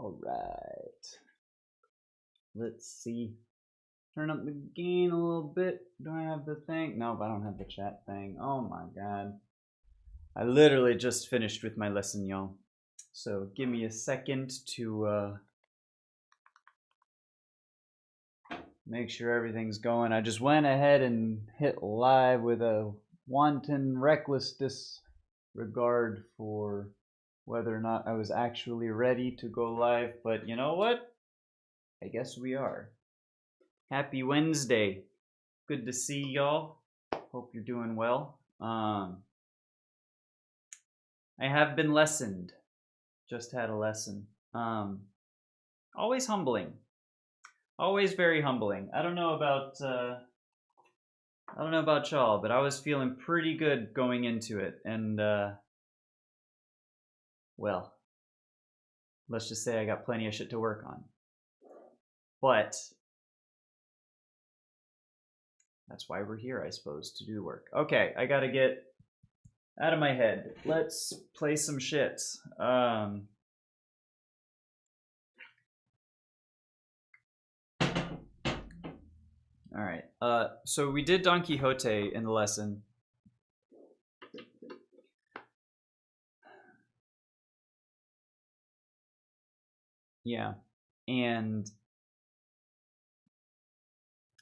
All right. Let's see. Turn up the gain a little bit. Do I have the thing? Nope, I don't have the chat thing. Oh my god. I literally just finished with my lesson, y'all. So give me a second to make sure everything's going. I just went ahead and hit live with a wanton, reckless disregard for whether or not I was actually ready to go live. But you know what? I guess we are. Happy Wednesday. Good to see y'all. Hope you're doing well. I have been lessoned. Just had a lesson. Always humbling. Always very humbling. I don't know about y'all, but I was feeling pretty good going into it, and well, let's just say I got plenty of shit to work on. But that's why we're here, I suppose, to do work. Okay, I gotta get out of my head. Let's play some shit. All right. So we did Don Quixote in the lesson. Yeah, and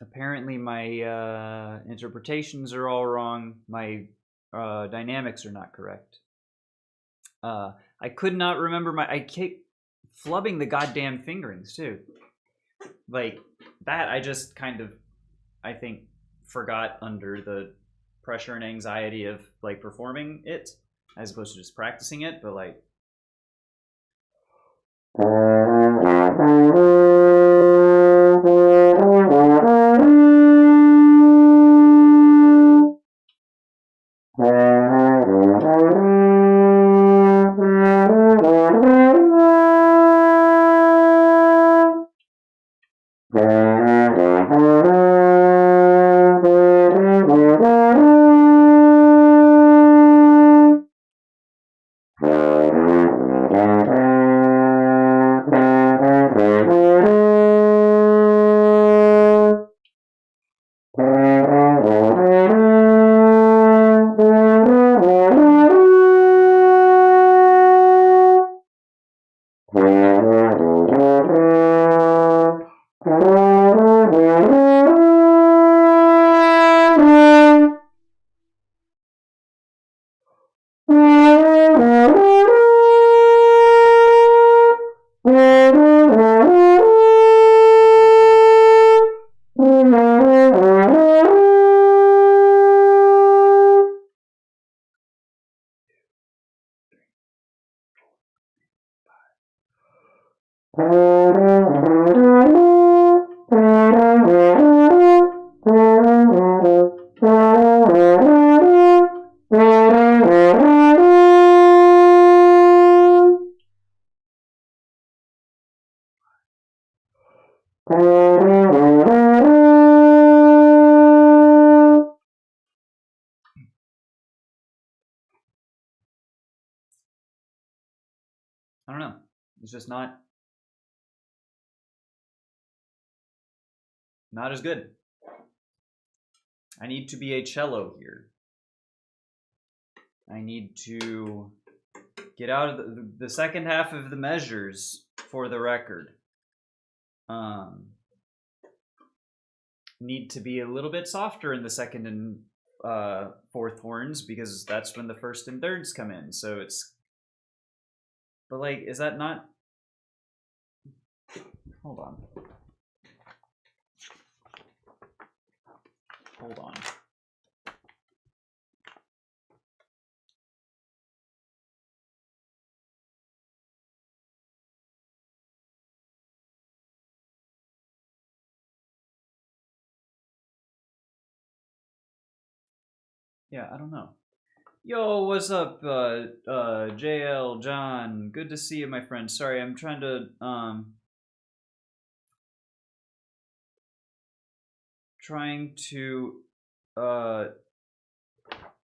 apparently my interpretations are all wrong. My dynamics are not correct. I could not remember I keep flubbing the goddamn fingerings too. Like that, I just kind of, I think, forgot under the pressure and anxiety of like performing it as opposed to just practicing it. But like. I don't know. It's just not as good. I need to be a cello here. I need to get out of the second half of the measures for the record. Need to be a little bit softer in the second and fourth horns because that's when the first and thirds come in. So it's. But like, is that not? Hold on. Hold on. Yeah, I don't know. Yo, what's up, JL, John? Good to see you, my friend. Sorry, I'm trying to, I'm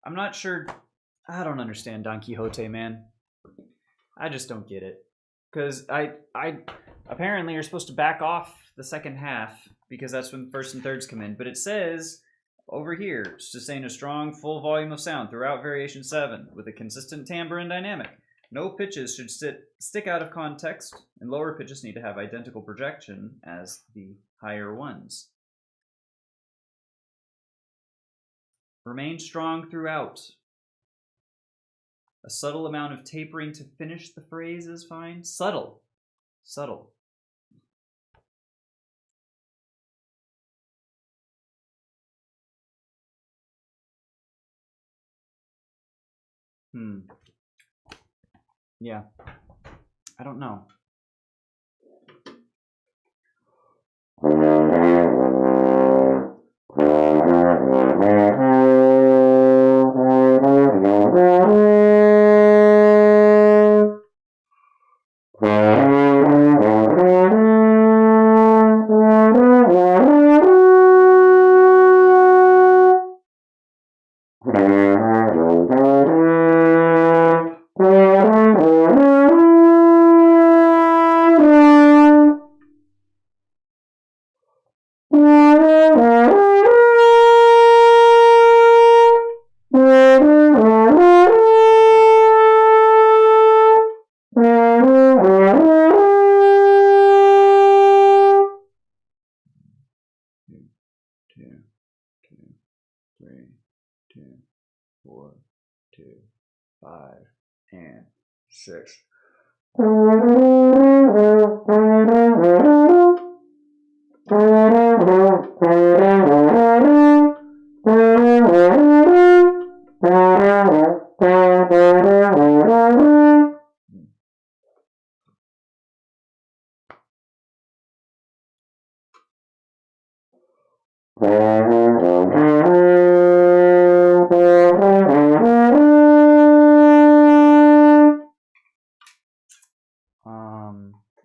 not sure. I don't understand Don Quixote, man. I just don't get it. because I apparently you're supposed to back off the second half because that's when first and thirds come in. But it says over here, sustain a strong full volume of sound throughout variation 7 with a consistent timbre and dynamic. No pitches should stick out of context, and lower pitches need to have identical projection as the higher ones. Remain strong throughout. A subtle amount of tapering to finish the phrase is fine. Subtle. Subtle. Yeah. I don't know.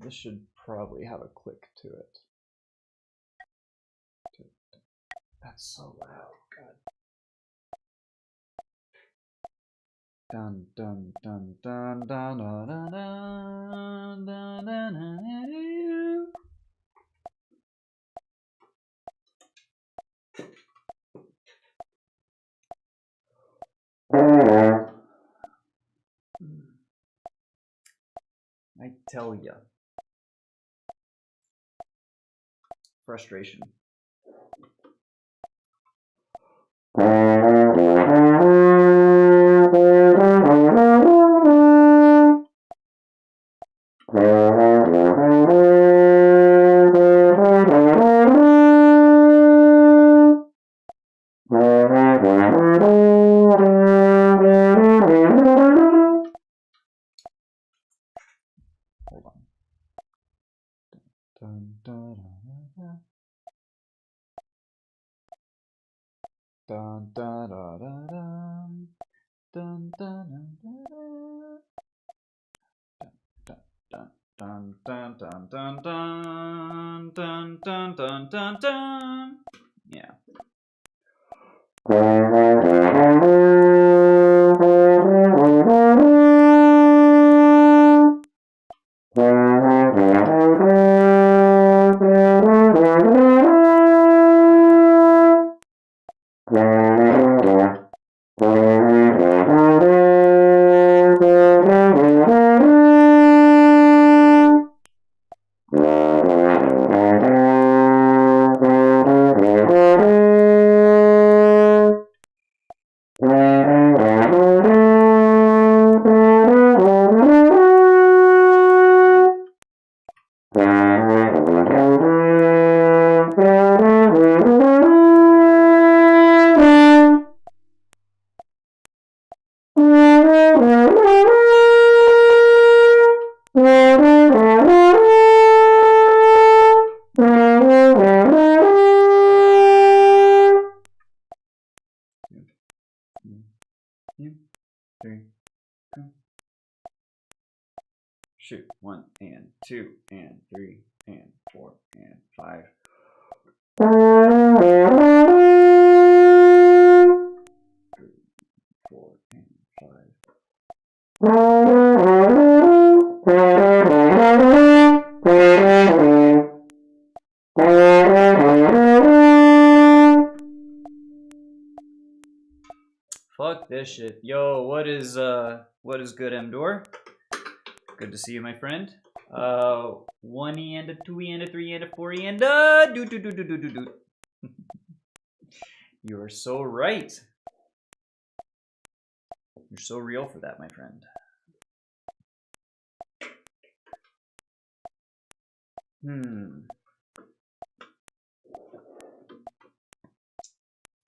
This should probably have a click to it. That's so loud. God. Dun dun dun dun dun dun dun dun dun dun dun. I tell ya. Frustration. Hold on. Dun, dun, dun, dun, dun, dun, dun, dun, dun, dun, dun, dun, dun, dun, dun, dun, dun, dun, dun. Yeah. Shoot. 1 and 2 and 3 and 4 and 5. 3, 4 and 5. Fuck this shit. Yo, what is good, Mdor? Good to see you, my friend. 1E and a 2E and a 3E and a 4E and a do. You are so right. You're so real for that, my friend.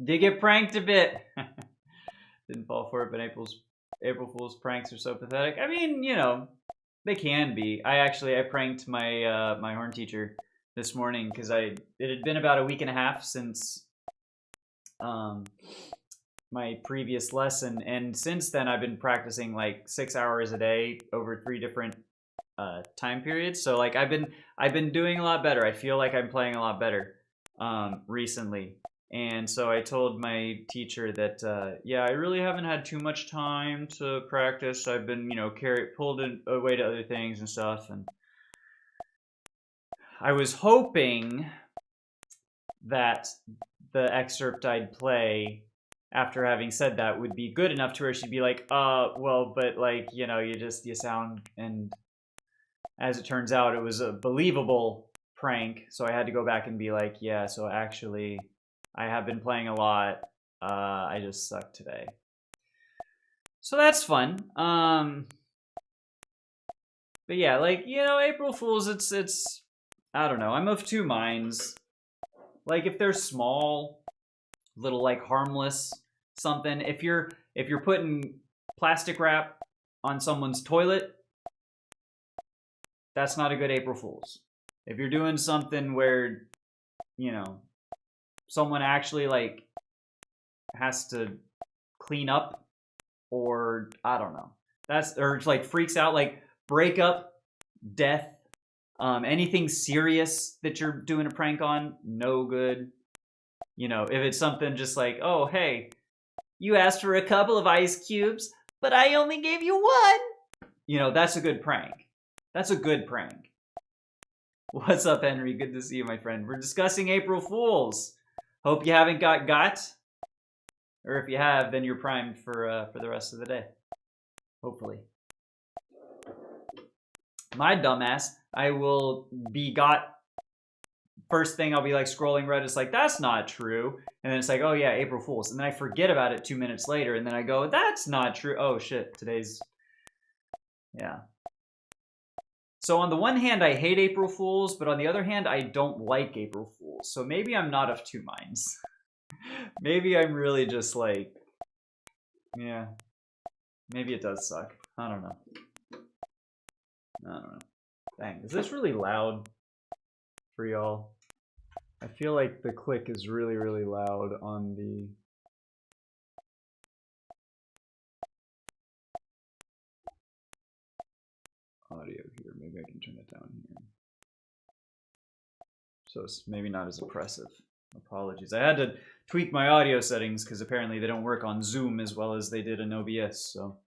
Did get pranked a bit. Didn't fall for it, but April Fool's pranks are so pathetic. I mean, you know, they can be. I pranked my my horn teacher this morning because it had been about a week and a half since my previous lesson, and since then I've been practicing like 6 hours a day over 3 different time periods. So like I've been doing a lot better. I feel like I'm playing a lot better recently. And so I told my teacher that, yeah, I really haven't had too much time to practice. I've been, you know, pulled away to other things and stuff. And I was hoping that the excerpt I'd play after having said that would be good enough to where she'd be like, well, but like, you know, you sound, and as it turns out, it was a believable prank. So I had to go back and be like, yeah, so actually, I have been playing a lot. I just suck today. So that's fun. But yeah, like, you know, April Fools, it's I don't know. I'm of two minds. Like if they're small, little like harmless something, if you're putting plastic wrap on someone's toilet, that's not a good April Fools. If you're doing something where, you know, someone actually like has to clean up, or I don't know, or like freaks out, like breakup, death, anything serious that you're doing a prank on, no good. You know, if it's something just like, oh hey, you asked for a couple of ice cubes, but I only gave you one. You know, that's a good prank. That's a good prank. What's up, Henry? Good to see you, my friend. We're discussing April Fools. Hope you haven't got, or if you have, then you're primed for the rest of the day. Hopefully. My dumbass, I will be got. First thing I'll be like scrolling Reddit, it's like, that's not true. And then it's like, oh yeah, April Fools. And then I forget about it 2 minutes later, and then I go, that's not true. Oh shit, today's, yeah. So on the one hand, I hate April Fools, but on the other hand, I don't like April Fools. So maybe I'm not of two minds. Maybe I'm really just like, yeah, maybe it does suck. I don't know. Dang, is this really loud for y'all? I feel like the click is really, really loud on the... audio here. Maybe I can turn it down here. So it's maybe not as oppressive. Apologies. I had to tweak my audio settings because apparently they don't work on Zoom as well as they did in OBS, so...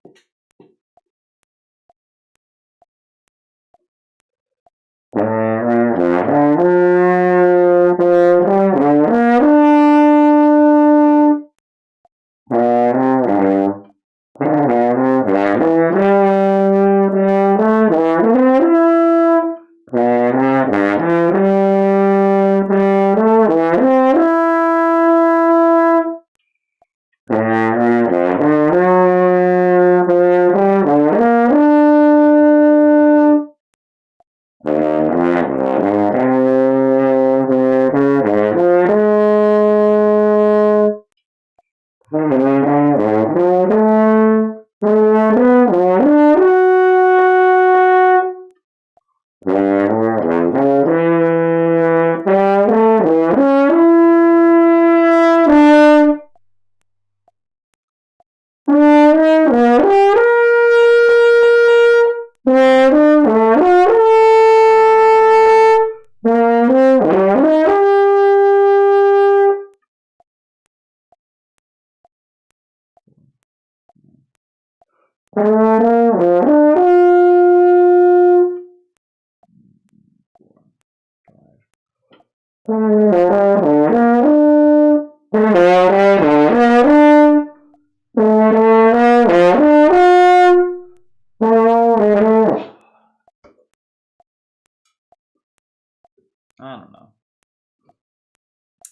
I don't know.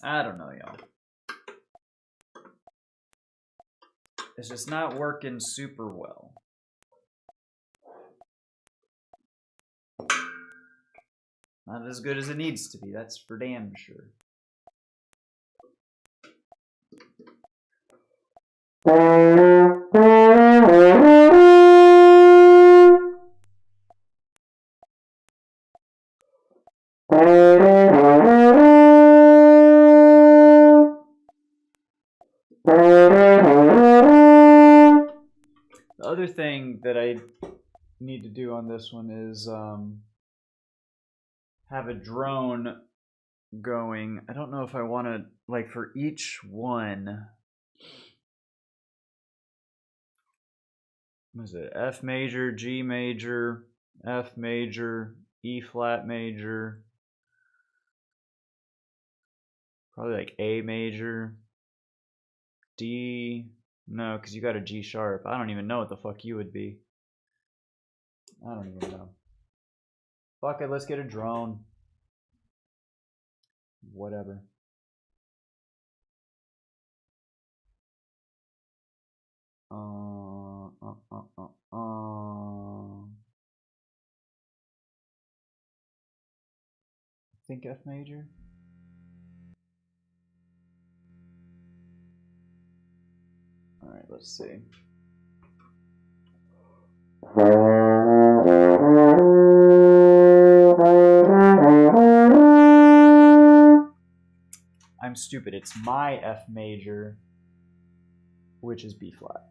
I don't know, y'all. It's just not working super well. Not as good as it needs to be, that's for damn sure. The other thing that I need to do on this one is have a drone going. I don't know if I want to, like, for each one. What is it? F major, G major, F major, E flat major. Probably like A major. D. No, because you got a G sharp. I don't even know what the fuck you would be. I don't even know. Fuck it, let's get a drone. Whatever. I think F major. All right, let's see. I'm stupid. It's my F major, which is B flat.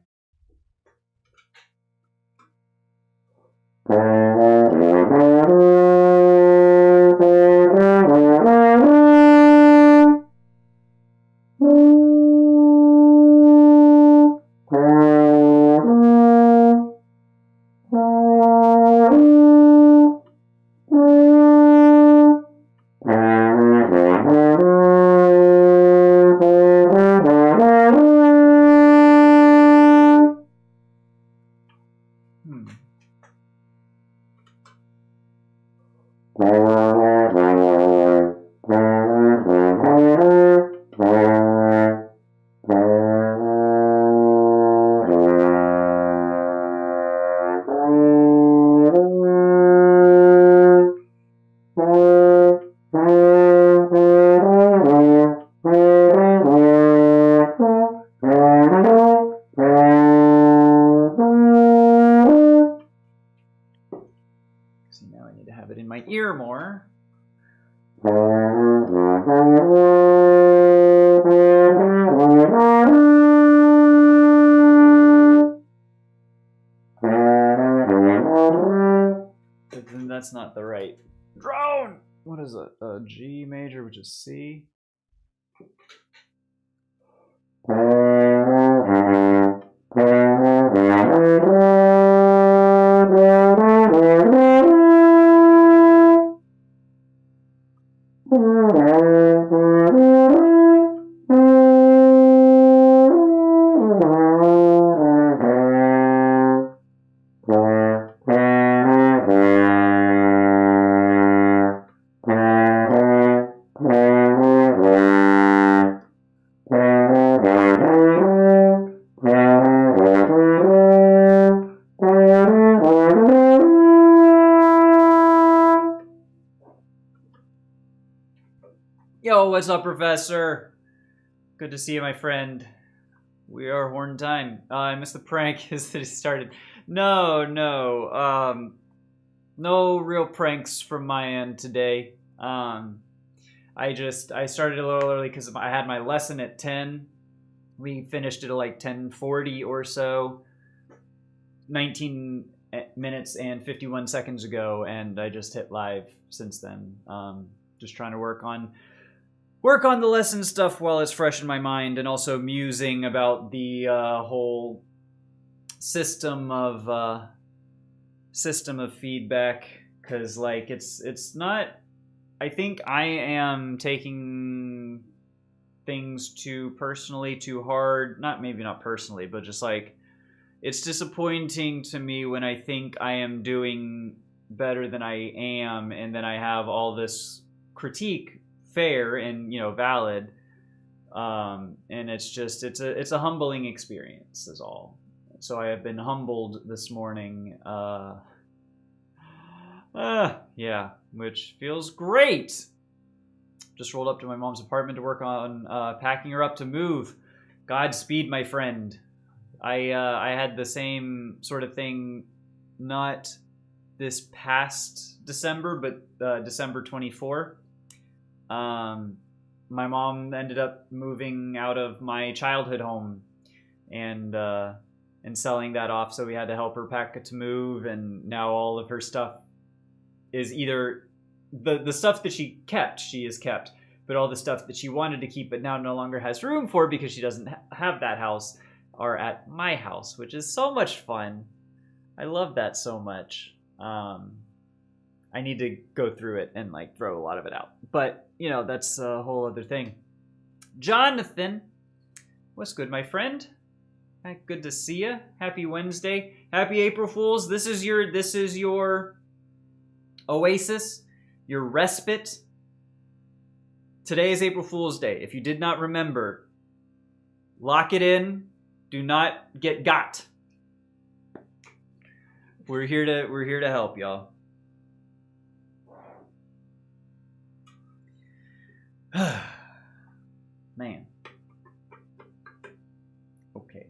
Ear more. But then that's not the right drone. What is it? A G major, which is C. Yo, what's up, Professor? Good to see you, my friend. We are horn time. I missed the prank as it started. No, no real pranks from my end today. I started a little early because I had my lesson at 10. We finished it at like 10:40 or so. 19 minutes and 51 seconds ago, and I just hit live since then. Just trying to work on the lesson stuff while it's fresh in my mind, and also musing about the whole system of feedback, because like it's not. I think I am taking things too personally, too hard. Maybe not personally, but just like it's disappointing to me when I think I am doing better than I am, and then I have all this critique fair and valid. And it's a humbling experience is all. So I have been humbled this morning. Yeah, which feels great. Just rolled up to my mom's apartment to work on packing her up to move. Godspeed, my friend. I had the same sort of thing, not this past December, but December 24. My mom ended up moving out of my childhood home and selling that off, so we had to help her pack it to move, and now all of her stuff is either the stuff that she has kept, but all the stuff that she wanted to keep but now no longer has room for because she doesn't have that house are at my house, which is so much fun. I love that so much. I need to go through it and throw a lot of it out, but that's a whole other thing. Jonathan, what's good, my friend? Good to see you. Happy Wednesday. Happy April Fools. This is your oasis, your respite. Today is April Fool's Day. If you did not remember, lock it in. Do not get got. We're here to help y'all. Man. Okay.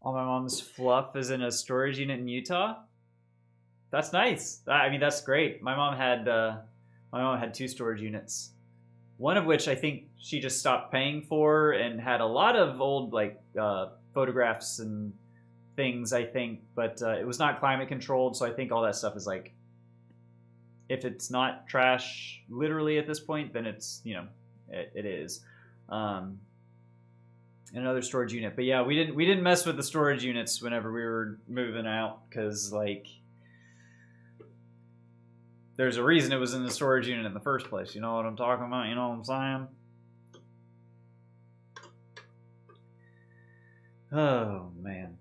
All my mom's fluff is in a storage unit in Utah. That's nice. I mean, that's great. My mom had 2 storage units. One of which I think she just stopped paying for and had a lot of old photographs and things, I think, but it was not climate controlled, so I think all that stuff is if it's not trash literally at this point, then it's it is. Another storage unit, but yeah, we didn't mess with the storage units whenever we were moving out, because there's a reason it was in the storage unit in the first place. You know what I'm talking about? You know what I'm saying? Oh man.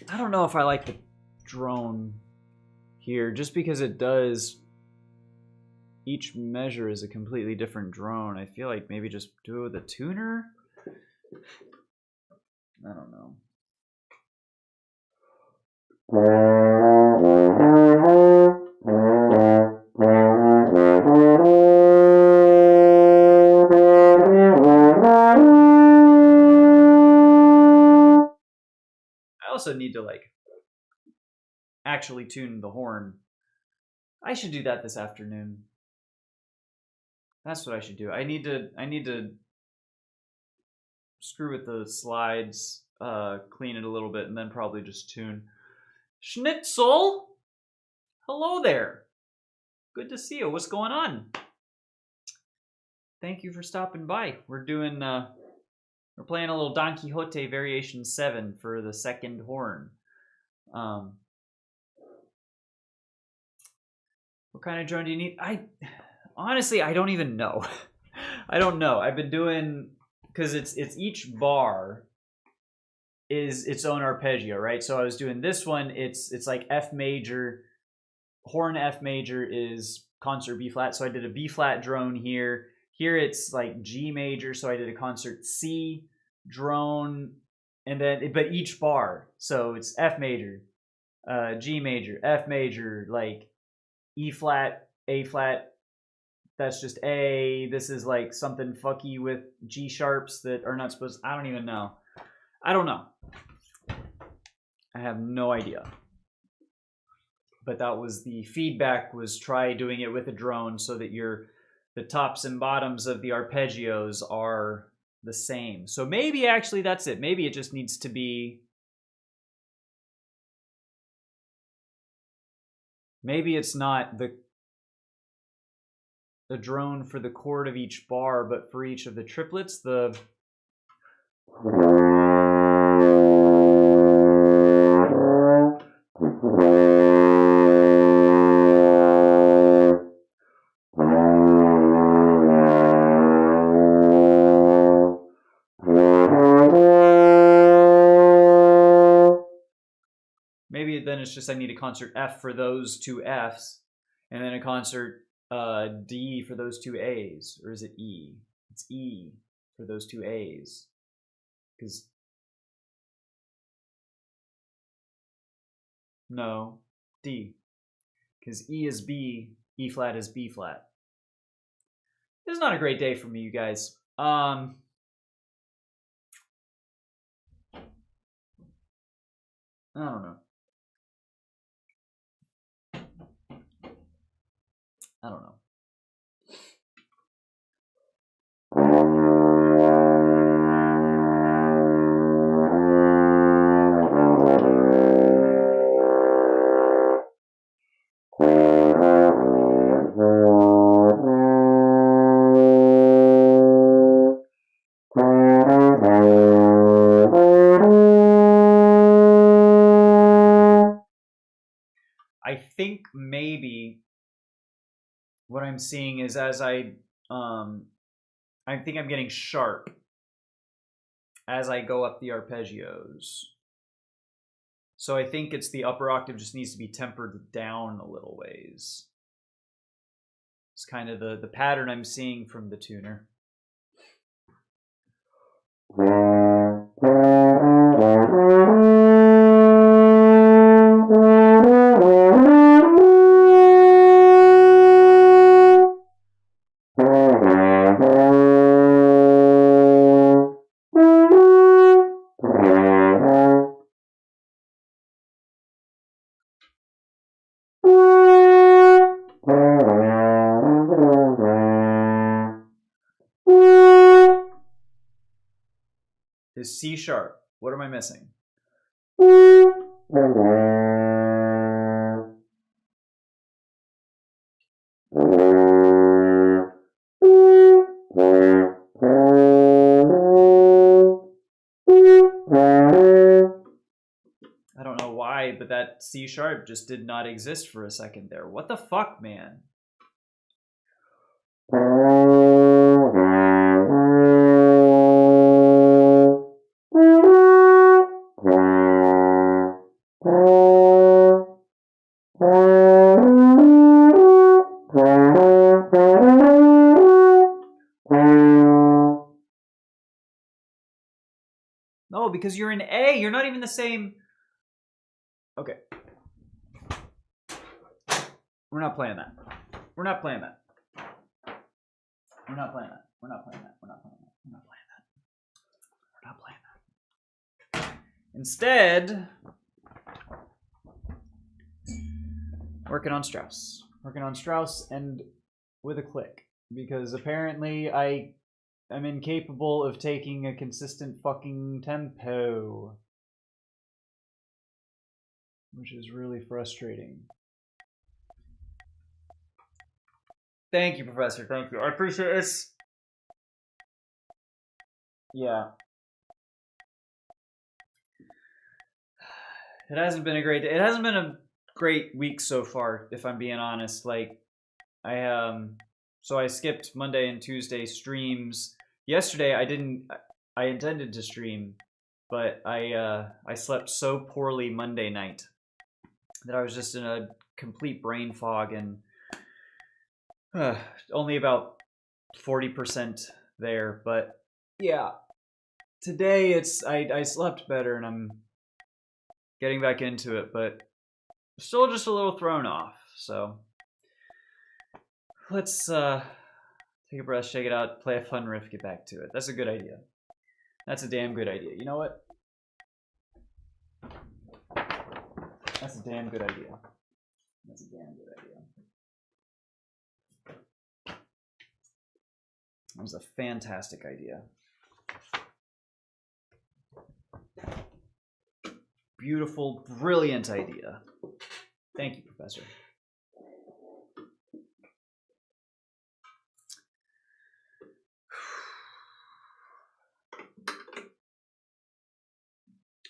I don't know if I like the drone here, just because it does, each measure is a completely different drone. I feel like maybe just do it with a tuner? I don't know. I also need to actually tune the horn. I should do that this afternoon. That's what I should do. I need to screw with the slides, clean it a little bit, and then probably just tune. Schnitzel, hello there. Good to see you. What's going on? Thank you for stopping by. We're playing a little Don Quixote Variation 7 for the second horn. What kind of drone do you need? Honestly, I don't even know. I don't know. I've been doing, because it's each bar is its own arpeggio, right? So I was doing this one. It's like F major, horn F major is concert B flat. So I did a B flat drone here. Here it's like G major. So I did a concert C drone, and then but each bar. So it's F major, G major, F major, like E flat, A flat. That's just A. This is like something fucky with G sharps that are not supposed. I don't even know. I don't know. I have no idea. But that was the feedback, was try doing it with a drone so that the tops and bottoms of the arpeggios are the same. So maybe actually that's it. Maybe it just needs to be, maybe it's not the drone for the chord of each bar, but for each of the triplets, the maybe then it's just I need a concert F for those two Fs, and then a concert D for those two A's, or is it E? It's E for those two A's, because no, D, because E is B, E flat is B flat. This is not a great day for me, you guys. I don't know. I don't know. I think maybe what I'm seeing is as I think I'm getting sharp as I go up the arpeggios. So I think it's the upper octave just needs to be tempered down a little ways. It's kind of the pattern I'm seeing from the tuner. Is C sharp. What am I missing? I don't know why, but that C sharp just did not exist for a second there. What the fuck, man? No, because you're in A. You're not even the same. Okay. We're not playing that. We're not playing that. We're not playing that. We're not playing that. We're not playing that. We're not playing that. We're not playing that. Instead, working on Strauss. Working on Strauss and with a click. Because apparently I am incapable of taking a consistent fucking tempo. Which is really frustrating. Thank you, Professor. Thank you. I appreciate it. Yeah. It hasn't been a great day. It hasn't been a great week so far, if I'm being honest. Like, I so I skipped Monday and Tuesday streams. Yesterday I intended to stream, but I slept so poorly Monday night that I was just in a complete brain fog and only about 40% there. But yeah, today I slept better and I'm getting back into it, but still just a little thrown off. So let's take a breath, shake it out, play a fun riff, get back to it. That's a good idea. That's a damn good idea. You know what? That's a damn good idea. That's a damn good idea. That was a fantastic idea. Beautiful, brilliant idea. Thank you, Professor.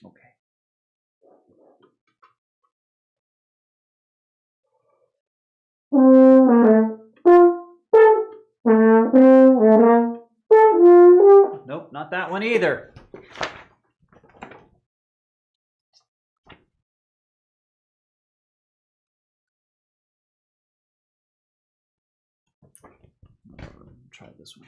Okay. Nope, not that one either. Try this one.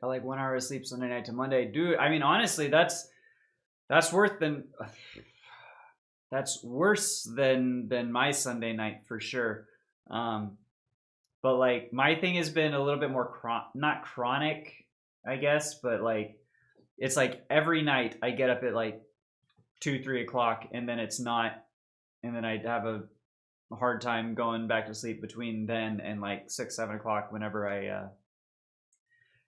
I like 1 hour of sleep Sunday night to Monday. Dude, I mean, honestly, that's worse than my Sunday night for sure. But like my thing has been a little bit more not chronic, I guess, but like it's like every night I get up at like 2-3 o'clock and then it's not, and then I have a hard time going back to sleep between then and like 6-7 o'clock whenever I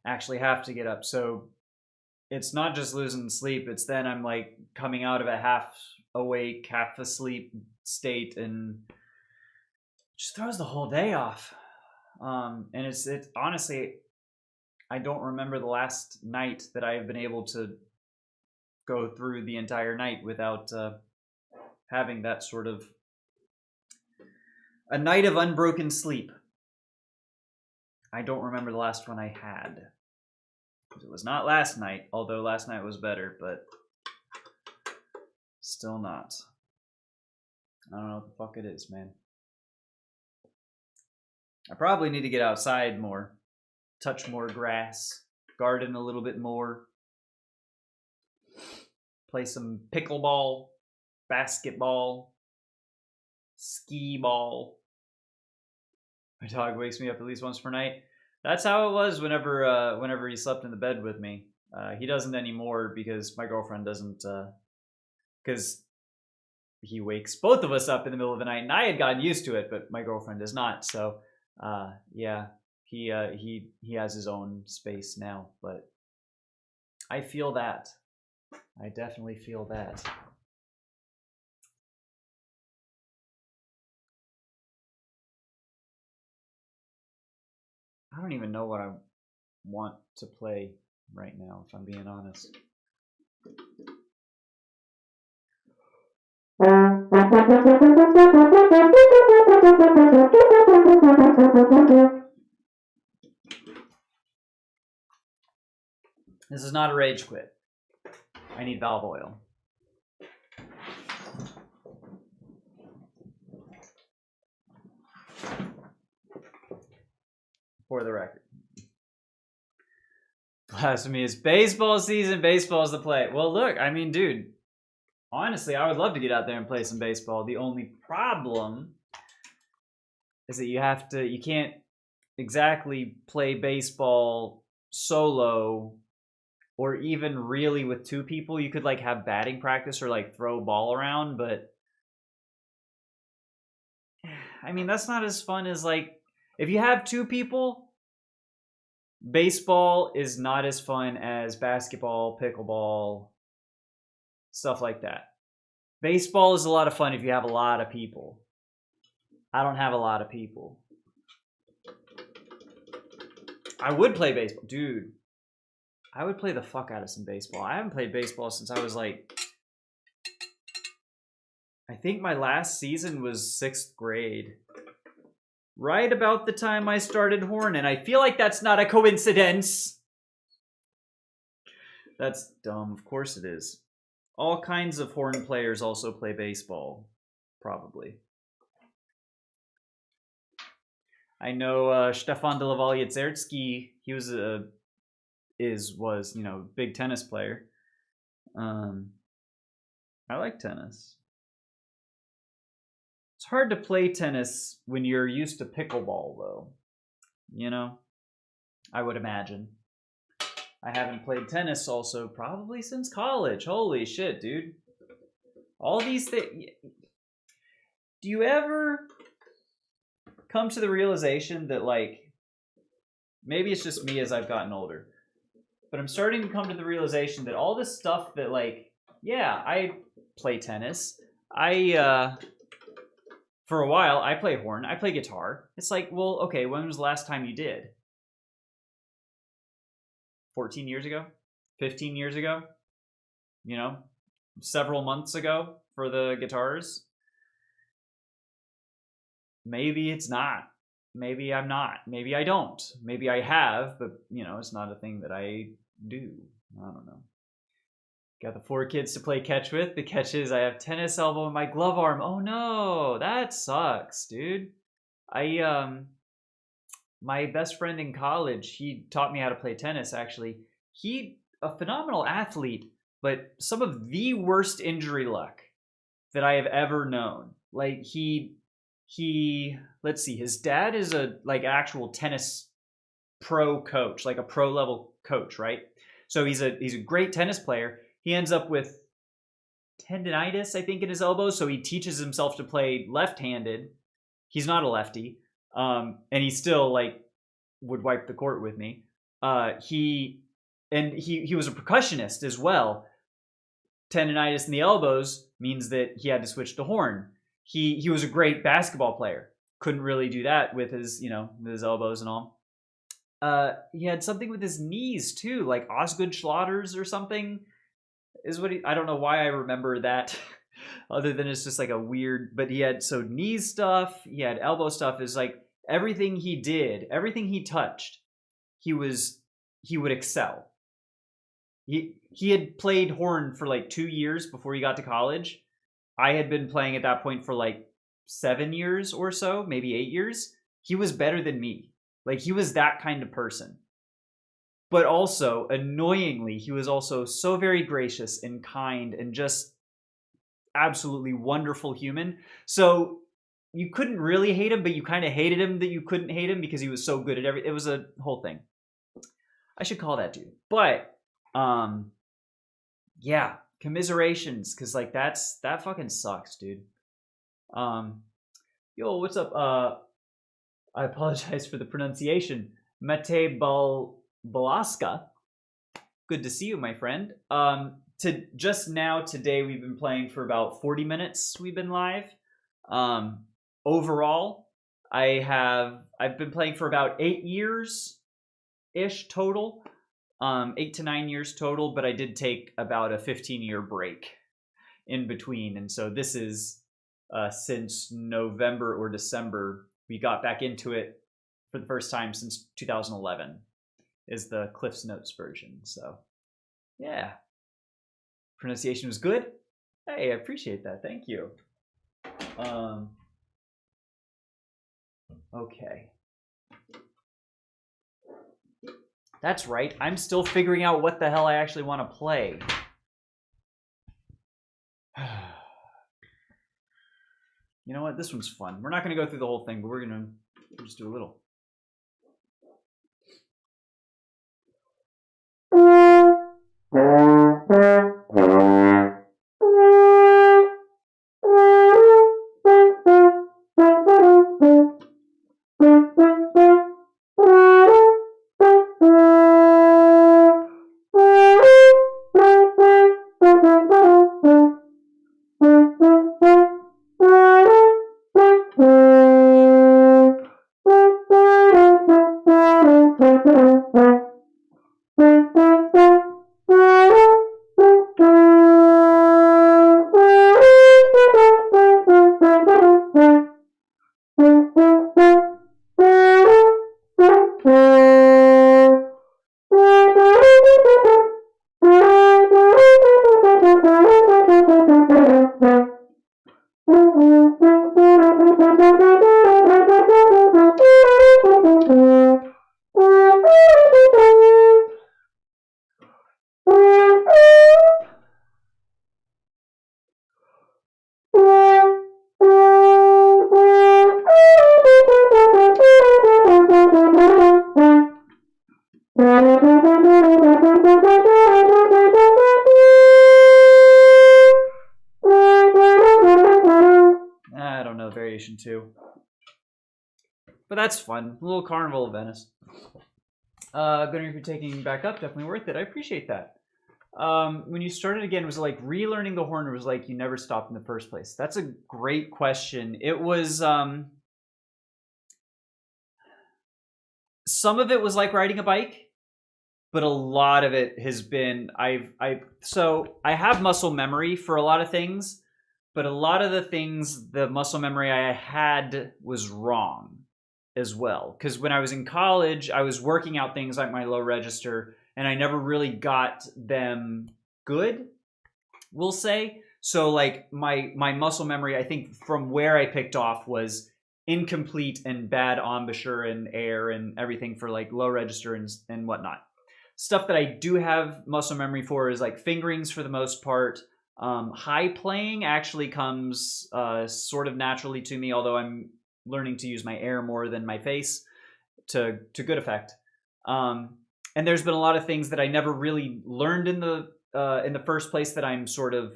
actually have to get up. So it's not just losing sleep, it's then I'm like coming out of a half awake, half asleep state and just throws the whole day off. And it's honestly, I don't remember the last night that I have been able to go through the entire night without having that sort of a night of unbroken sleep. I don't remember the last one I had. It was not last night, although last night was better, but still not. I don't know what the fuck it is, man. I probably need to get outside more, touch more grass, garden a little bit more, play some pickleball, basketball, skee ball. My dog wakes me up at least once per night. That's how it was whenever he slept in the bed with me. He doesn't anymore because my girlfriend doesn't, because he wakes both of us up in the middle of the night, and I had gotten used to it, but my girlfriend does not. So yeah, he has his own space now, but I feel that. I definitely feel that. I don't even know what I want to play right now, if I'm being honest. This is not a rage quit. I need valve oil. For the record. Blasphemy is baseball season. Baseball's the play. Well, look, I mean, dude, honestly, I would love to get out there and play some baseball. The only problem is that you can't exactly play baseball solo or even really with two people. You could like have batting practice or like throw a ball around, but I mean, that's not as fun as like if you have two people, baseball is not as fun as basketball, pickleball, stuff like that. Baseball is a lot of fun if you have a lot of people. I don't have a lot of people. I would play baseball. Dude, I would play the fuck out of some baseball. I haven't played baseball since I was like... I think my last season was 6th grade. Right about the time I started horn, and I feel like that's not a coincidence. That's dumb. Of course it is. All kinds of horn players also play baseball. Probably. I know Stefan de la Valliere-Zertsky, he was you know, big tennis player. I like tennis. It's hard to play tennis when you're used to pickleball, though. You know? I would imagine. I haven't played tennis also probably since college. Holy shit, dude. All these things... Do you ever come to the realization that, like... Maybe it's just me as I've gotten older. But I'm starting to come to the realization that all this stuff that, like... Yeah, I play tennis. For a while, I play horn, I play guitar. It's like, well, okay, when was the last time you did? 14 years ago? 15 years ago? You know? Several months ago for the guitars? Maybe it's not. Maybe I'm not. Maybe I don't. Maybe I have, but, you know, it's not a thing that I do. I don't know. Got the 4 kids to play catch with. The catch is I have tennis elbow in my glove arm. Oh no, that sucks, dude. My best friend in college, he taught me how to play tennis, actually. He, a phenomenal athlete, but some of the worst injury luck that I have ever known. Like, let's see, his dad is a, like, actual tennis pro coach, like a pro level coach, right? So he's a great tennis player. He ends up with tendinitis, I think, in his elbows, so he teaches himself to play left-handed. He's not a lefty, and he still like would wipe the court with me. He was a percussionist as well. Tendinitis in the elbows means that he had to switch to horn. He was a great basketball player. Couldn't really do that with his, you know, with his elbows and all. He had something with his knees too, like Osgood Schlatter's or something. Is what I don't know why I remember that, other than it's just like a weird. But he had knee stuff, he had elbow stuff. Is like everything he did, everything he touched, he would excel. He had played horn for like 2 years before he got to college. I had been playing at that point for like 7 years or so, maybe 8 years. He was better than me. Like, he was that kind of person. But also, annoyingly, he was also so very gracious and kind and just absolutely wonderful human. So you couldn't really hate him, but you kind of hated him that you couldn't hate him because he was so good at everything. It was a whole thing. I should call that dude. But, yeah, commiserations, because, like, that fucking sucks, dude. Yo, what's up? I apologize for the pronunciation. Mate Balaska. Good to see you, my friend. just now today we've been playing for about 40 minutes. We've been live. Overall, I've been playing for about 8 years ish total. 8 to 9 years total, but I did take about a 15-year break in between, and so this is since November or December we got back into it for the first time since 2011 is the Cliff's Notes version. So yeah, pronunciation was good. Hey, I appreciate that. Thank you. Okay. That's right. I'm still figuring out what the hell I actually want to play. You know what? This one's fun. We're not going to go through the whole thing, but we're going to just do a little. Too, but that's fun. A little Carnival of Venice. Gunnar, if you're taking back up, definitely worth it. I appreciate that. When you started again, was it like relearning the horn, or was it like you never stopped in the first place? That's a great question. It was some of it was like riding a bike, but a lot of it has been so I have muscle memory for a lot of things. But a lot of the things, the muscle memory I had was wrong as well. Because when I was in college, I was working out things like my low register, and I never really got them good, we'll say. So like my muscle memory, I think from where I picked off was incomplete and bad embouchure and air and everything for like low register and whatnot. Stuff that I do have muscle memory for is like fingerings for the most part. High playing actually comes sort of naturally to me, although I'm learning to use my air more than my face to good effect. And there's been a lot of things that I never really learned in the first place that I'm sort of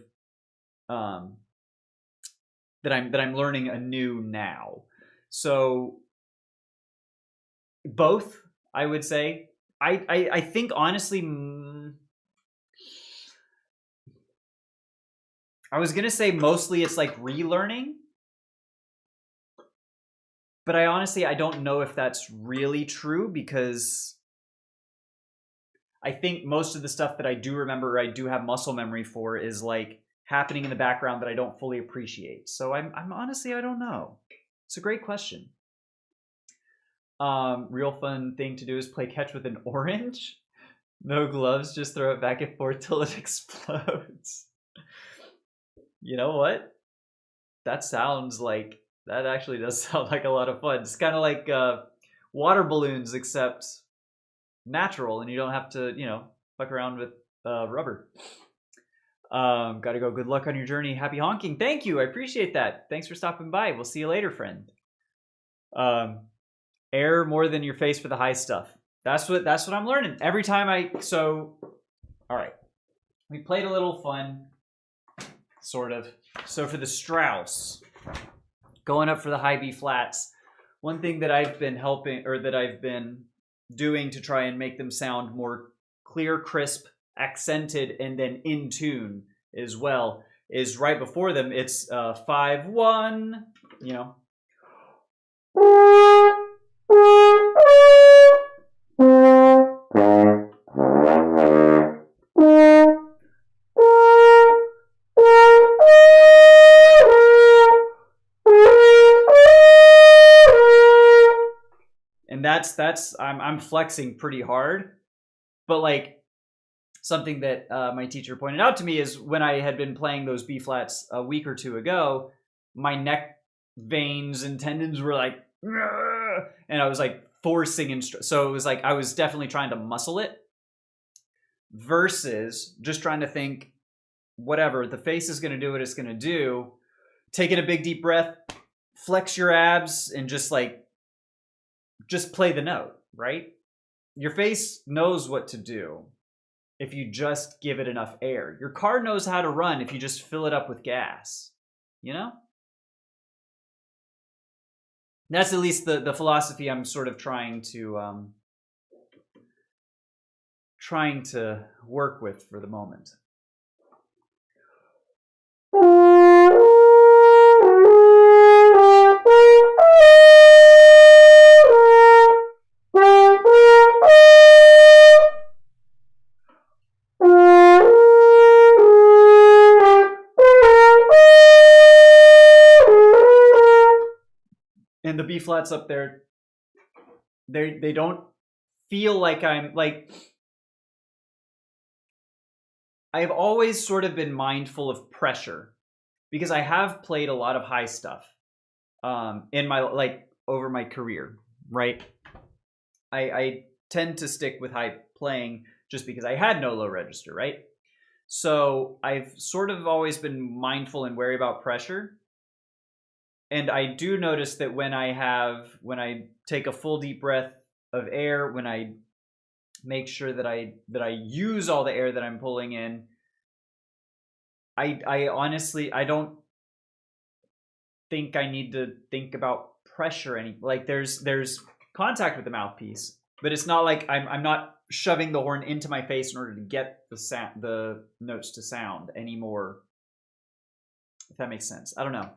that I'm learning anew now. So both, I would say. I think honestly. I was going to say mostly it's like relearning, but I don't know if that's really true, because I think most of the stuff that I do remember, I do have muscle memory for, is like happening in the background that I don't fully appreciate. So I'm honestly, I don't know. It's a great question. Real fun thing to do is play catch with an orange. No gloves, just throw it back and forth till it explodes. You know what? That actually does sound like a lot of fun. It's kind of like water balloons, except natural, and you don't have to, fuck around with rubber. Gotta go. Good luck on your journey. Happy honking. Thank you. I appreciate that. Thanks for stopping by. We'll see you later, friend. Air more than your face for the high stuff. That's what I'm learning. Every time all right. We played a little fun. Sort of. So for the Strauss, going up for the high B flats, one thing that I've been doing to try and make them sound more clear, crisp, accented and then in tune as well, is right before them. It's 5-1, you know. And that's I'm flexing pretty hard, but like something that my teacher pointed out to me is when I had been playing those B flats a week or two ago, my neck veins and tendons were like, and I was like forcing so it was like I was definitely trying to muscle it versus just trying to think, whatever, the face is going to do what it's going to do. Taking a big deep breath, flex your abs, and just play the note, right? Your face knows what to do if you just give it enough air. Your car knows how to run if you just fill it up with gas, you know? That's at least the philosophy I'm sort of trying to work with for the moment. And the B flats up there, they don't feel like I'm like, I've always sort of been mindful of pressure because I have played a lot of high stuff in my over my career, right? I tend to stick with high playing just because I had no low register, right? So I've sort of always been mindful and wary about pressure. And I do notice that when I take a full deep breath of air, when I make sure that I use all the air that I'm pulling in, I honestly, I don't think I need to think about pressure there's contact with the mouthpiece, but it's not like I'm not shoving the horn into my face in order to get the notes to sound anymore, if that makes sense. I don't know.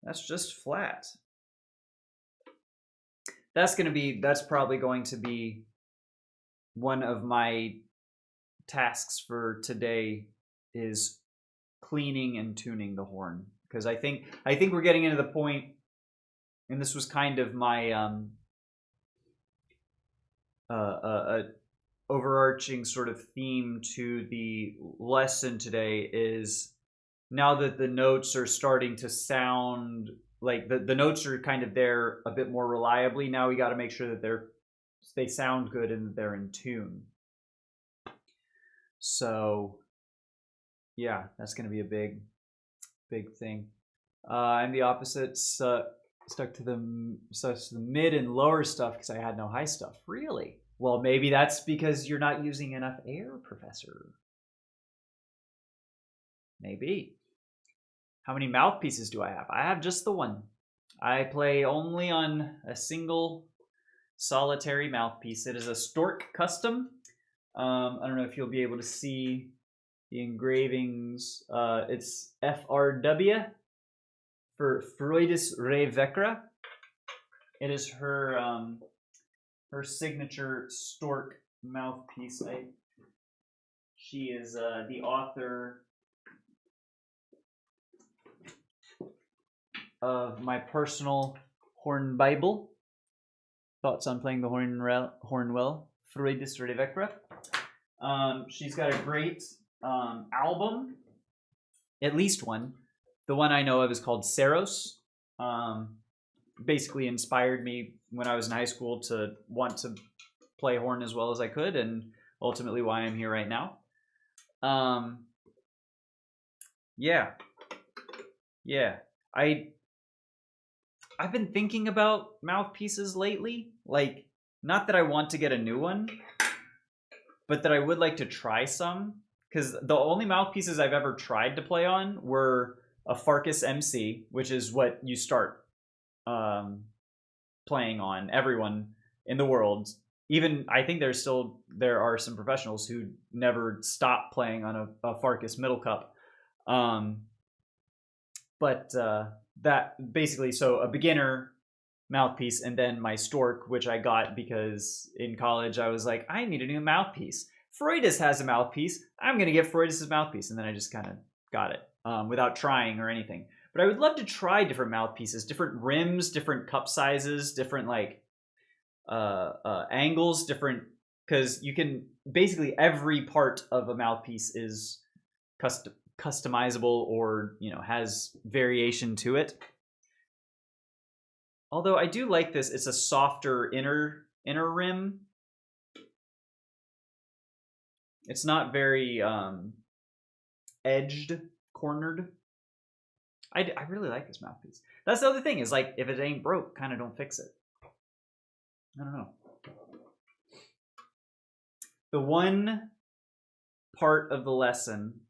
That's just flat. That's probably going to be one of my tasks for today, is cleaning and tuning the horn, because I think we're getting into the point, and this was kind of my overarching sort of theme to the lesson today, is now that the notes are starting to sound like the notes are kind of there a bit more reliably, now we got to make sure that they sound good and they're in tune. So yeah, that's going to be a big thing. And the opposites stuck to the mid and lower stuff because I had no high stuff. Really? Well, maybe that's because you're not using enough air, Professor. Maybe. How many mouthpieces do I have? I have just the one. I play only on a single solitary mouthpiece. It is a Stork custom. I don't know if you'll be able to see the engravings. It's FRW for Freudis Revekra. It is her signature Stork mouthpiece. She is the author of my personal horn Bible, Thoughts on Playing the Horn Well, Freudis Revekra. She's got a great album, at least one. The one I know of is called Saros. Basically inspired me when I was in high school to want to play horn as well as I could, and ultimately why I'm here right now. Yeah. I've been thinking about mouthpieces lately. Like, not that I want to get a new one, but that I would like to try some. because the only mouthpieces I've ever tried to play on were a Farkas MC, which is what you start playing on. Everyone in the world, even I think there are some professionals who never stop playing on a Farkas middle cup. But that basically, so a beginner mouthpiece, and then my Stork, which I got because in college I was like, I need a new mouthpiece. Freudis has a mouthpiece. I'm going to get Freudis' mouthpiece. And then I just kind of got it without trying or anything. But I would love to try different mouthpieces, different rims, different cup sizes, different like angles, different, because you can basically every part of a mouthpiece is customizable or has variation to it. Although I do like this, it's a softer inner rim. It's not very edged, cornered. I really like this mouthpiece. That's the other thing, is like, if it ain't broke, kind of don't fix it. I don't know. The one part of the lesson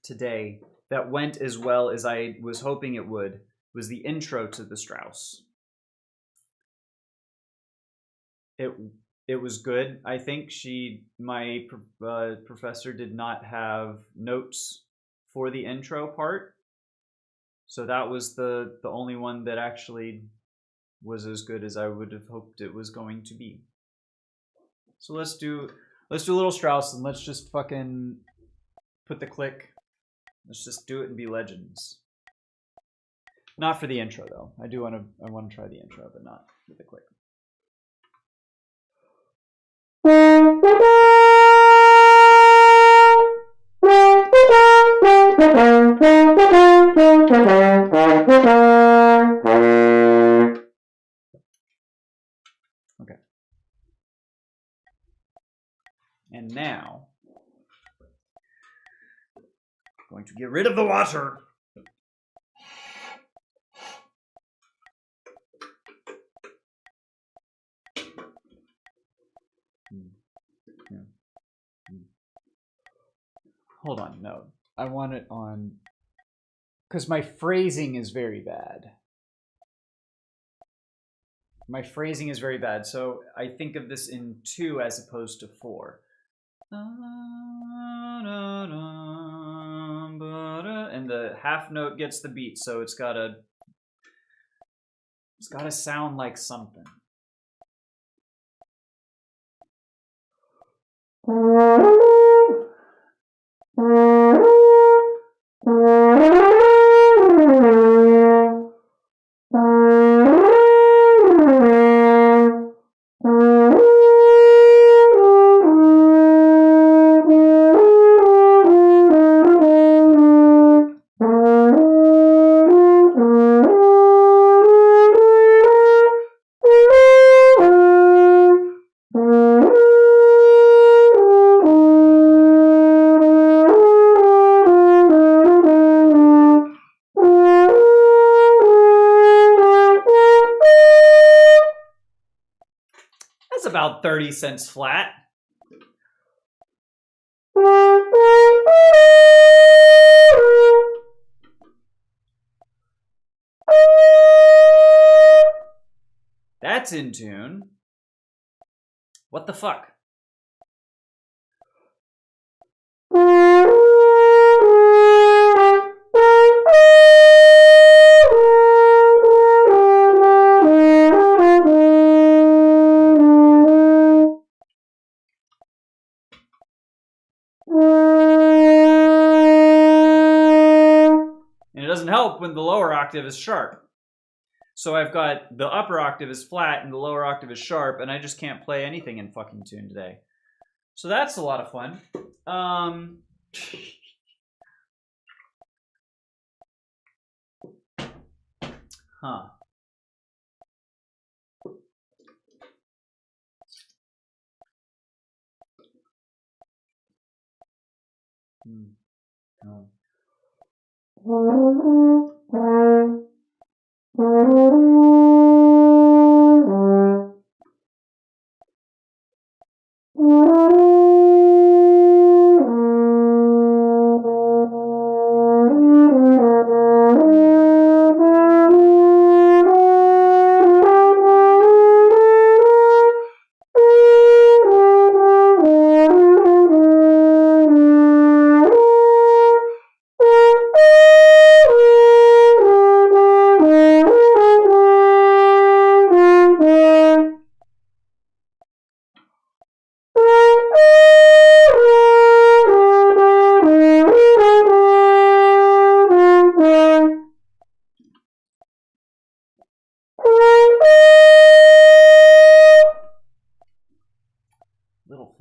today that went as well as I was hoping it would was the intro to the Strauss. It was good. I think my professor did not have notes for the intro part, so that was the only one that actually was as good as I would have hoped it was going to be. So let's do a little Strauss, and let's just fucking put the click. Let's just do it and be legends. Not for the intro though. I want to try the intro, but not with the click. Okay. And now, I'm going to get rid of the water. Hold on, no. I want it on, because my phrasing is very bad. My phrasing is very bad, so I think of this in 2 as opposed to 4. And the half note gets the beat, so it's gotta sound like something. About 30 cents flat. That's in tune. What the fuck? And it doesn't help when the lower octave is sharp. So I've got the upper octave is flat and the lower octave is sharp, and I just can't play anything in fucking tune today. So that's a lot of fun. Huh. Oh.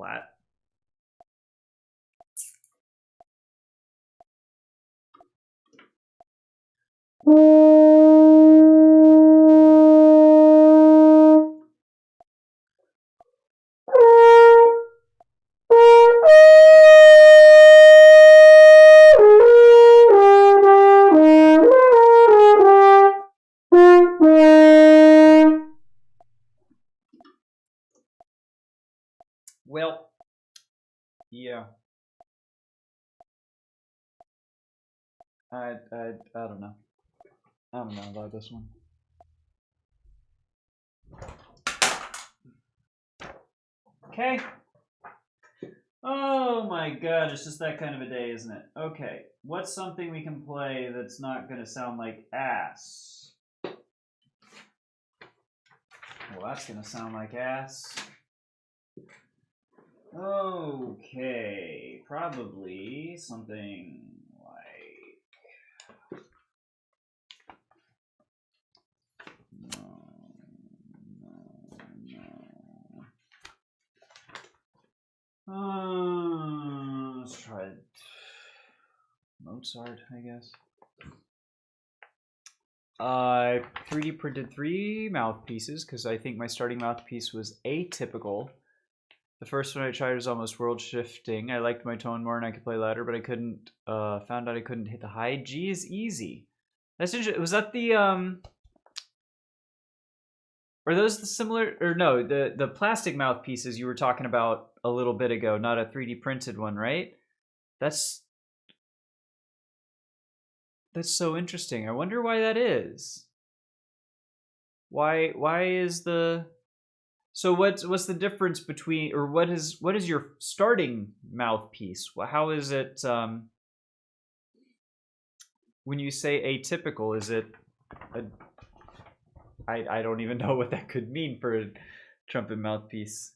flat. Well, yeah. I don't know. I don't know about this one. Okay. Oh my god, it's just that kind of a day, isn't it? Okay, what's something we can play that's not going to sound like ass? Well, that's going to sound like ass. Okay, probably something like... No. Let's try Mozart, I guess. 3D printed 3 mouthpieces because I think my starting mouthpiece was atypical. The first one I tried was almost world shifting. I liked my tone more and I could play louder, but I couldn't. Found out I couldn't hit the high. G is easy. That's interesting. Was that the Are those the similar, or no, the plastic mouthpieces you were talking about a little bit ago, not a 3D printed one, right? That's so interesting. I wonder why that is. Why is the... So what's the difference between, or what is your starting mouthpiece? How is it when you say atypical? Is it I don't even know what that could mean for a trumpet mouthpiece.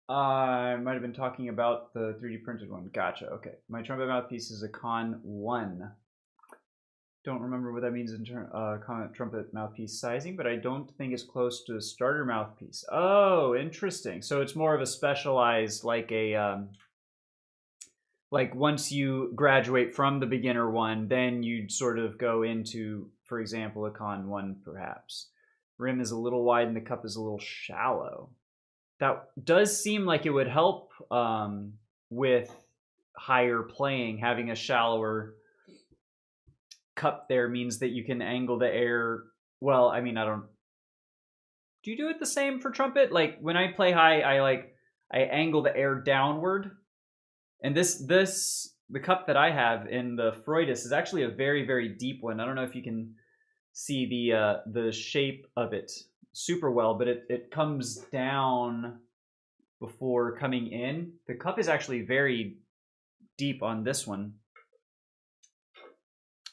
I might have been talking about the 3D printed one. Gotcha. Okay. My trumpet mouthpiece is a Con 1. Don't remember what that means in trumpet mouthpiece sizing, but I don't think it's close to a starter mouthpiece. Oh, interesting. So it's more of a specialized, like a like once you graduate from the beginner one, then you'd sort of go into, for example, a Con 1 perhaps. Rim is a little wide and the cup is a little shallow. That does seem like it would help with higher playing. Having a shallower cup there means that you can angle the air. Well, I mean, I don't. Do you do it the same for trumpet? Like when I play high, I angle the air downward, and the cup that I have in the Freudis is actually a very very deep one. I don't know if you can see the shape of it super well, but it comes down before coming in. The cup is actually very deep on this one.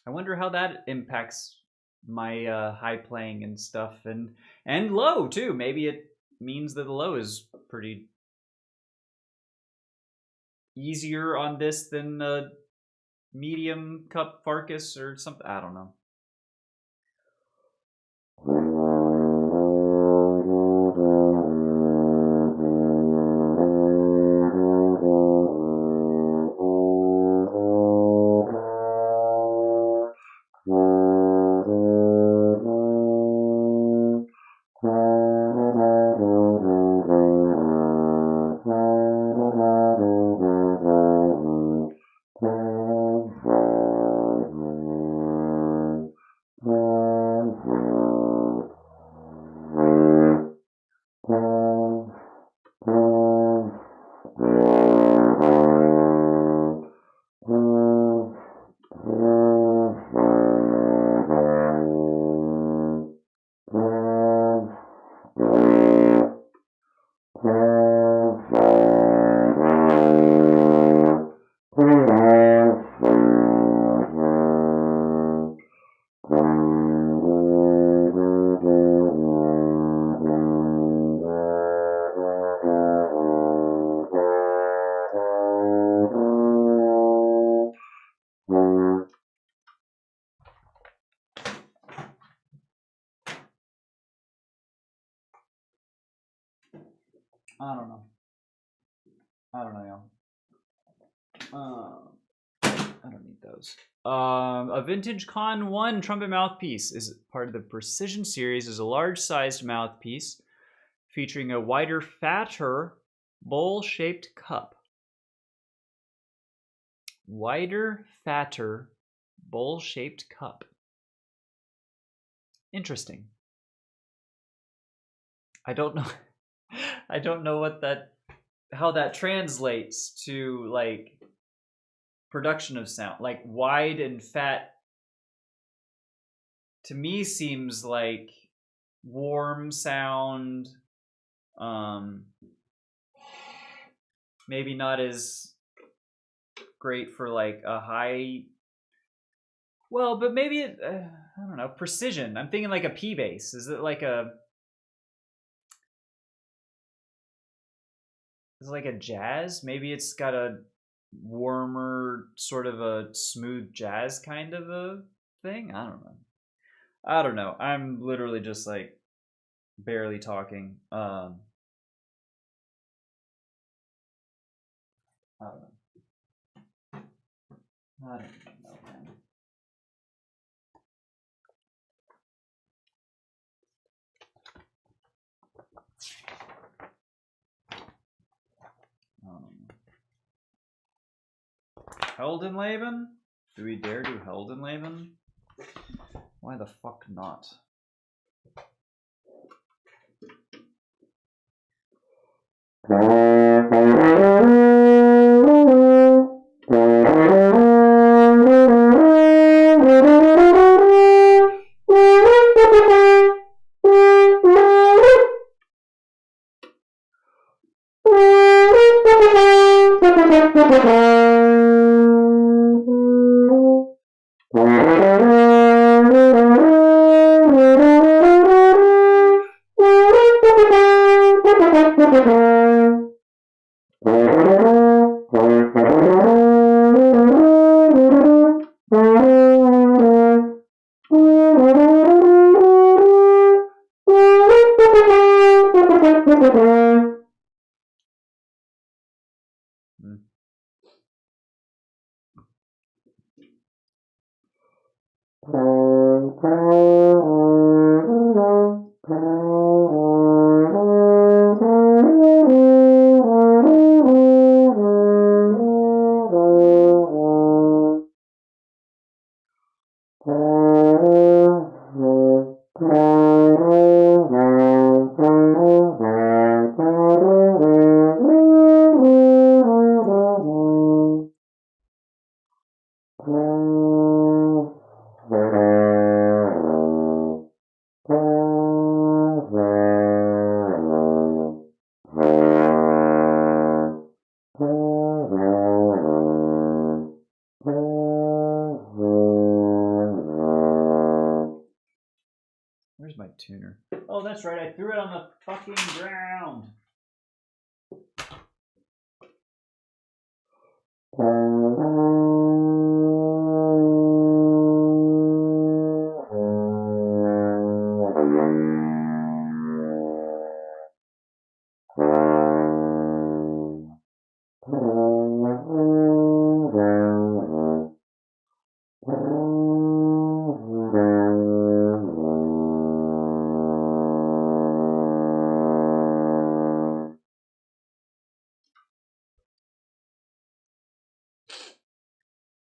I wonder how that impacts my high playing and stuff, and low too. Maybe it means that the low is pretty easier on this than a medium cup Farkas or something. I don't know. I don't know. I don't know, y'all. I don't need those. A vintage Con 1 trumpet mouthpiece is part of the Precision series. Is a large-sized mouthpiece featuring a wider, fatter, bowl-shaped cup. Wider, fatter, bowl-shaped cup. Interesting. I don't know. I don't know what how that translates to like production of sound. Like wide and fat to me seems like warm sound. Maybe not as great for like a high. Well, but maybe it. I don't know. Precision. I'm thinking like a P bass. Is it like a? Is it like a jazz? Maybe it's got a warmer, sort of a smooth jazz kind of a thing. I don't know. I don't know. I'm literally just like barely talking. I don't know. I don't know, man. Heldenleben? Do we dare do Heldenleben? Why the fuck not? Where's my tuner? Oh, that's right. I threw it on the fucking ground.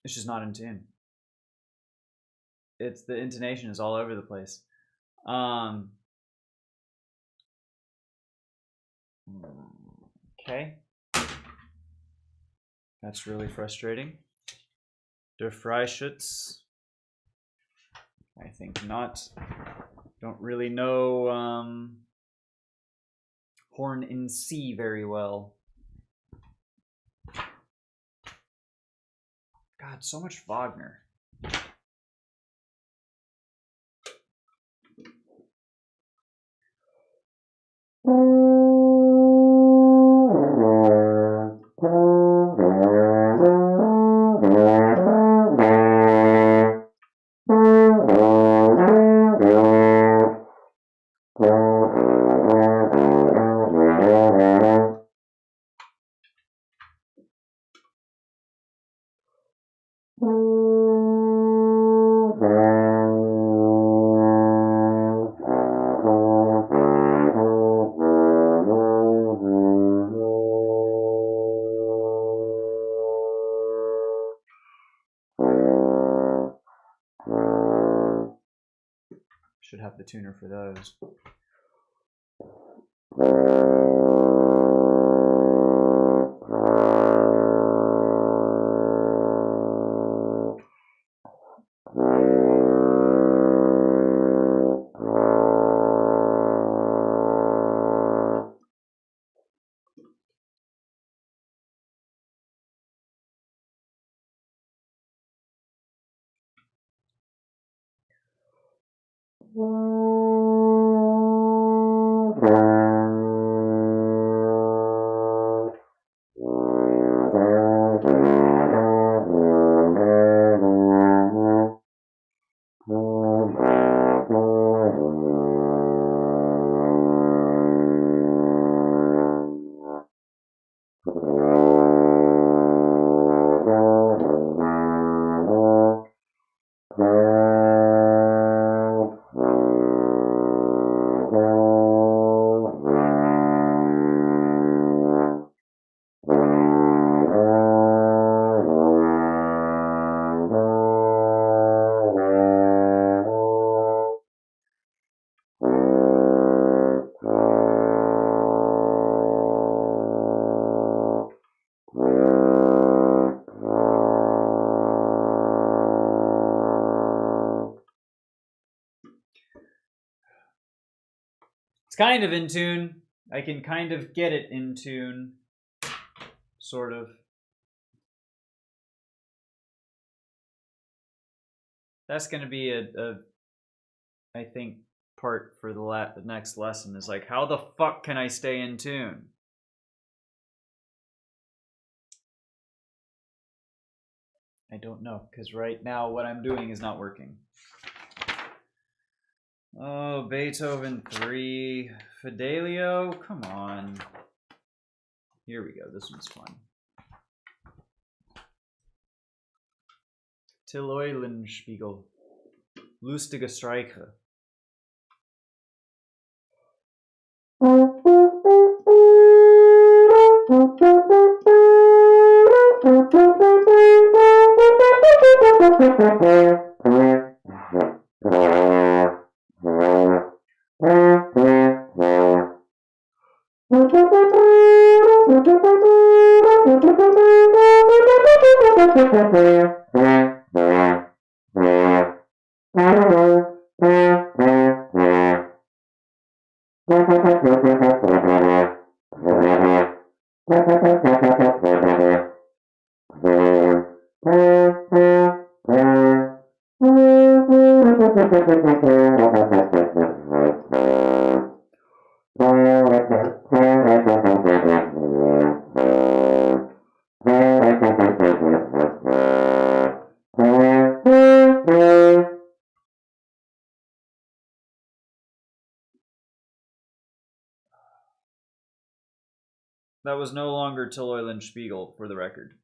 It's just not in tune. It's the intonation is all over the place. Okay. That's really frustrating. Der Freischütz. I think not. Don't really know horn in C very well. God, so much Wagner. Should have the tuner for those. It's kind of in tune. I can kind of get it in tune. Sort of. That's going to be I think, part for the next lesson is like, how the fuck can I stay in tune? I don't know, because right now what I'm doing is not working. Oh, Beethoven 3. Fidelio? Come on. Here we go. This one's fun. Till Eulenspiegel. Lustige Streiche. That was no longer Till Eulenspiegel, for the record.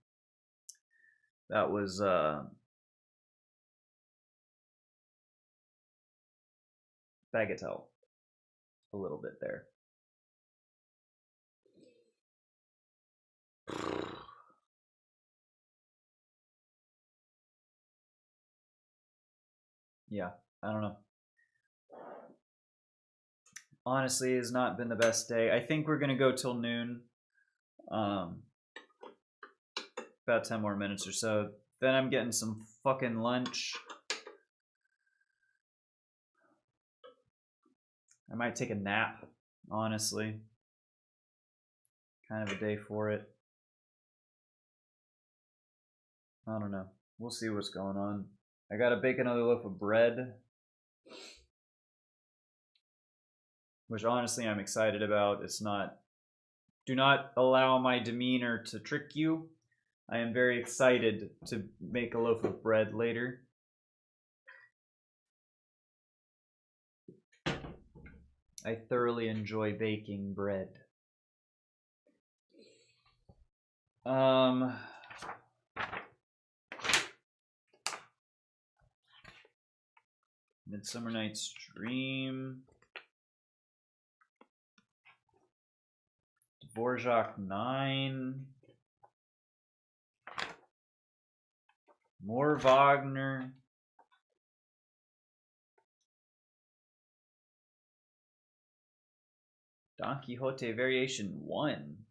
That was Bagatelle. A little bit there. Yeah, I don't know. Honestly, it has not been the best day. I think we're gonna go till noon. About 10 more minutes or so. Then I'm getting some fucking lunch. I might take a nap, honestly. Kind of a day for it. I don't know. We'll see what's going on. I gotta bake another loaf of bread, which honestly I'm excited about. It's not. Do not allow my demeanor to trick you. I am very excited to make a loaf of bread later. I thoroughly enjoy baking bread. Midsummer Night's Dream. Dvorak 9. More Wagner. Don Quixote Variation 1.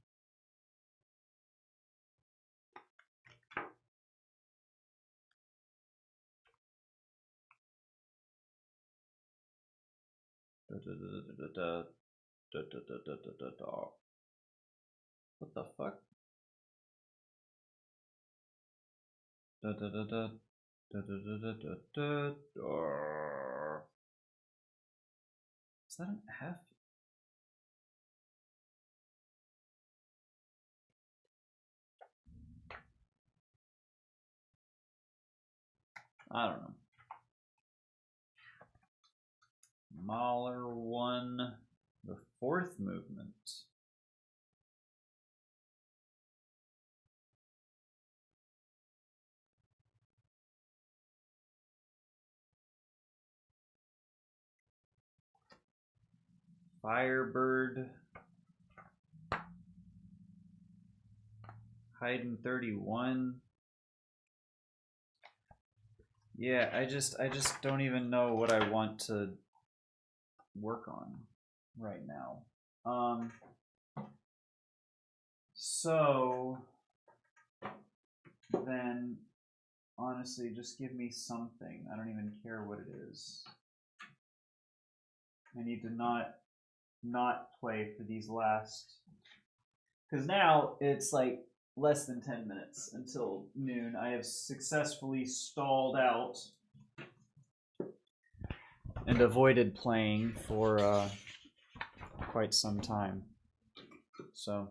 What the fuck? Is that an F? I don't know. Mahler 1, the 4th movement. Firebird. Haydn 31. Yeah, I just don't even know what I want to work on right now. So then honestly just give me something. I don't even care what it is. I need to not play for these last, because now it's like less than 10 minutes until noon. I have successfully stalled out and avoided playing for quite some time. So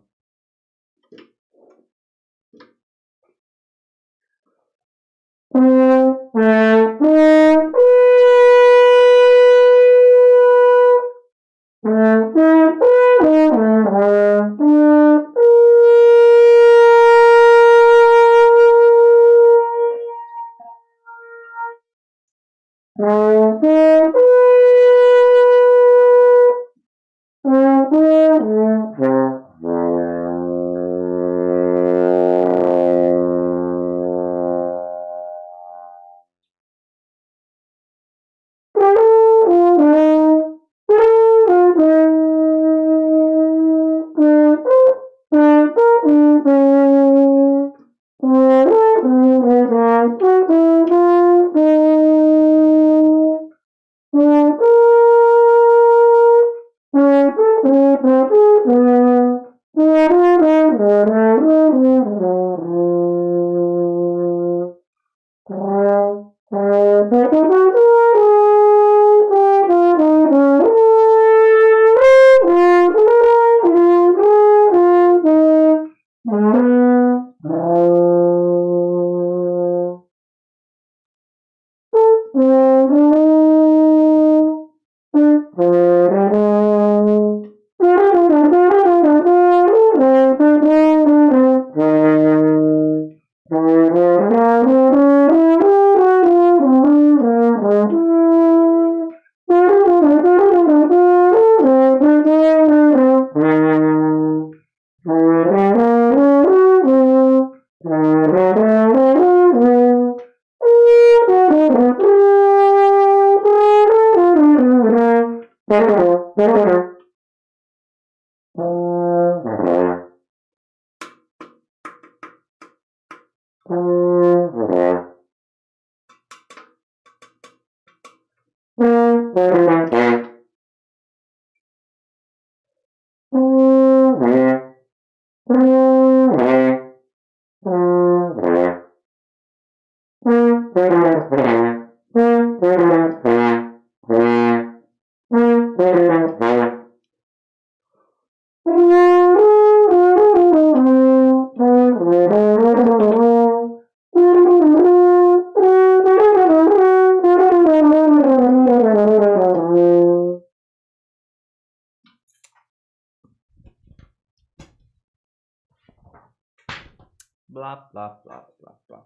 Blah, blah, blah, blah, blah.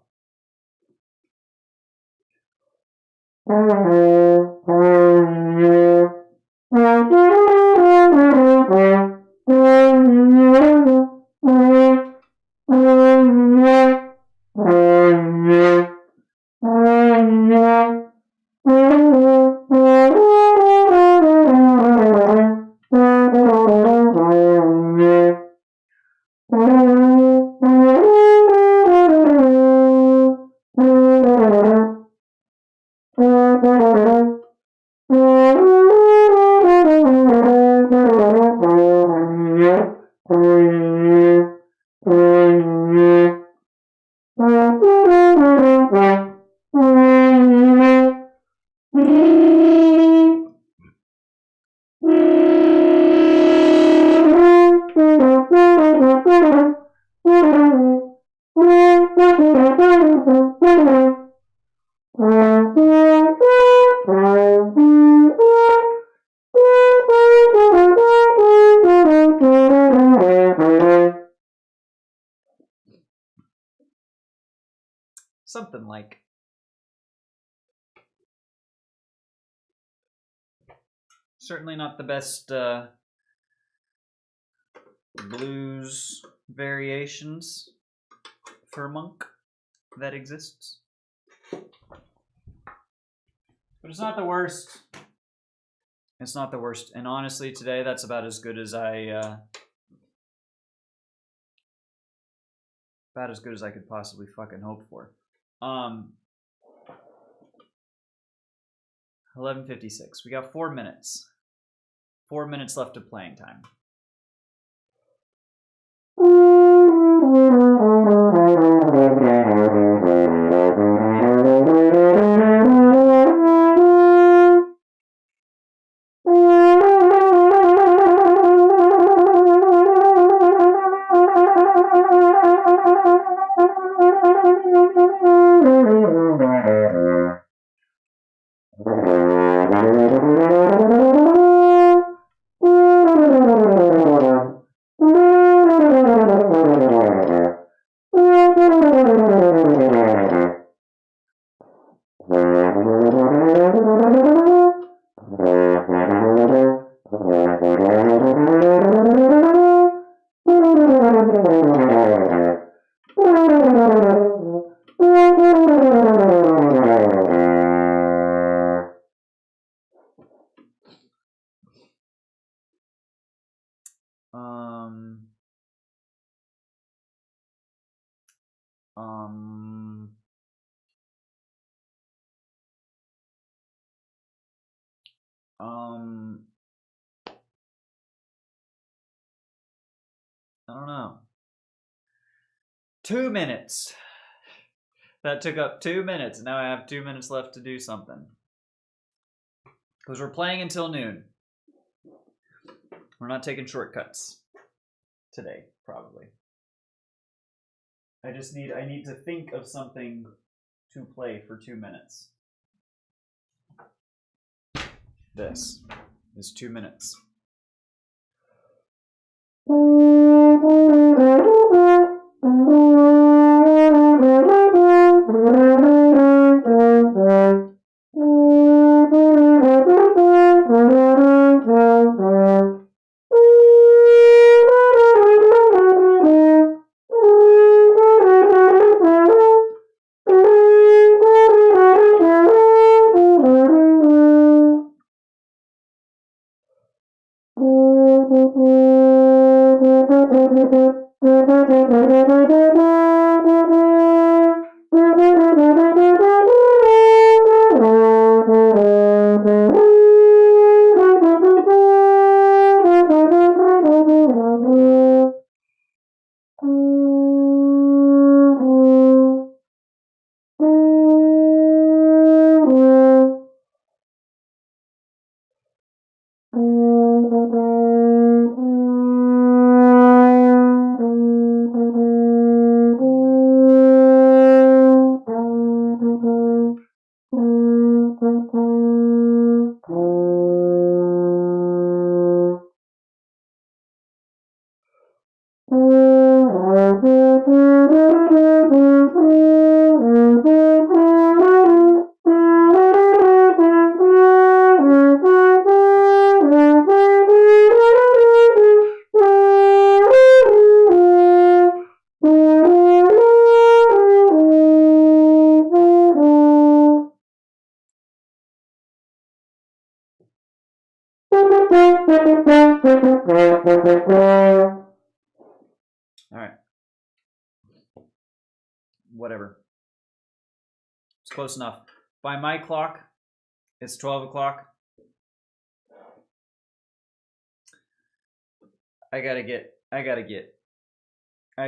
Something like. Certainly not the best blues variations for monk that exists. But it's not the worst. It's not the worst. And honestly, today that's about as good as I could possibly fucking hope for. 11:56. We got 4 minutes. 4 minutes left of playing time. I don't know. 2 minutes. That took up 2 minutes. Now I have 2 minutes left to do something. Because we're playing until noon. We're not taking shortcuts today, probably. I need to think of something to play for 2 minutes. This is 2 minutes. Alright. Whatever. It's close enough. By my clock, it's 12 o'clock. I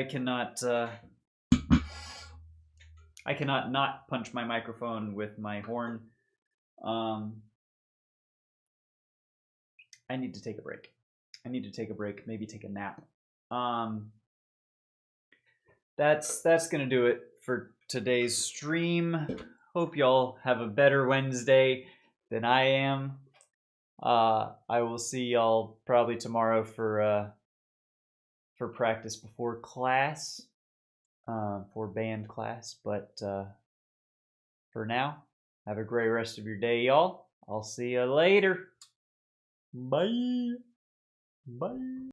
cannot not punch my microphone with my horn. I need to take a break. Maybe take a nap. That's gonna do it for today's stream. Hope y'all have a better Wednesday than I am. I will see y'all probably tomorrow for practice before class, for band class. But for now, have a great rest of your day, y'all. I'll see you later. Bye. Bye.